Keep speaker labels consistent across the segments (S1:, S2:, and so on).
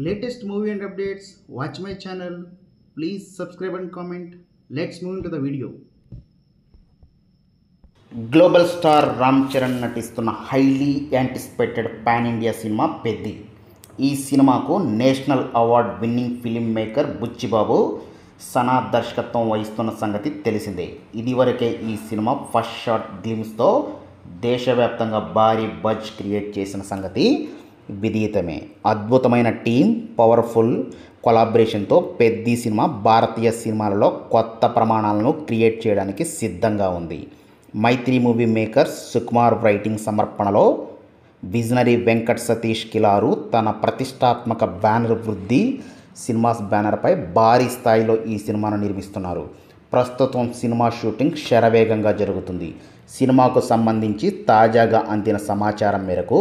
S1: latest movie and updates, watch my channel. Please subscribe and comment. Let's move into the video.
S2: Global star Ram Charan నటిస్తున్న highly anticipated pan India cinema Peddi. ఈ సినిమాకు national award winning film maker Buchibabu Sana దర్శకత్వం వహిస్తున్న సంగతి తెలిసిందే. ఇదివరకే ఈ cinema first shot గ్లిమ్స్తో దేశవ్యాప్తంగా భారీ బజ్ క్రియేట్ చేసిన సంగతి విదితమే. అద్భుతమైన టీం, పవర్ఫుల్ కొలాబరేషన్తో పెద్ది సినిమా భారతీయ సినిమాలలో కొత్త ప్రమాణాలను క్రియేట్ చేయడానికి సిద్ధంగా ఉంది. Mythri movie makers Sukumar writing సమర్పణలో విజనరీ వెంకట్ సతీష్ కిలారు తన ప్రతిష్టాత్మక బ్యానర్ వృద్ధి సినిమాస్ బ్యానర్పై భారీ స్థాయిలో ఈ సినిమాను నిర్మిస్తున్నారు. ప్రస్తుతం సినిమా షూటింగ్ శరవేగంగా జరుగుతుంది. సినిమాకు సంబంధించి తాజాగా అందిన సమాచారం మేరకు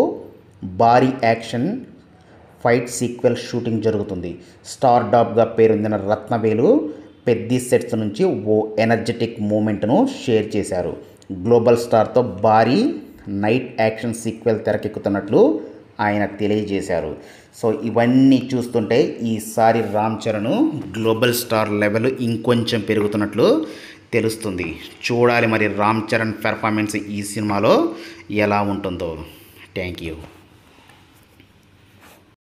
S2: భారీ యాక్షన్ ఫైట్ సీక్వెల్ షూటింగ్ జరుగుతుంది. స్టార్ డాప్గా పేరొందిన రత్నవేలు పెద్ది సెట్స్ నుంచి ఓ ఎనర్జెటిక్ మూమెంట్ను షేర్ చేశారు. గ్లోబల్ స్టార్తో భారీ నైట్ యాక్షన్ సీక్వెల్ తెరకెక్కుతున్నట్లు ఆయన తెలియజేశారు. సో ఇవన్నీ చూస్తుంటే ఈసారి Ram Charan global star level ఇంకొంచెం పెరుగుతున్నట్లు తెలుస్తుంది. చూడాలి మరి రామ్ చరణ్ పెర్ఫార్మెన్స్ ఈ సినిమాలో ఎలా ఉంటుందో. Thank you.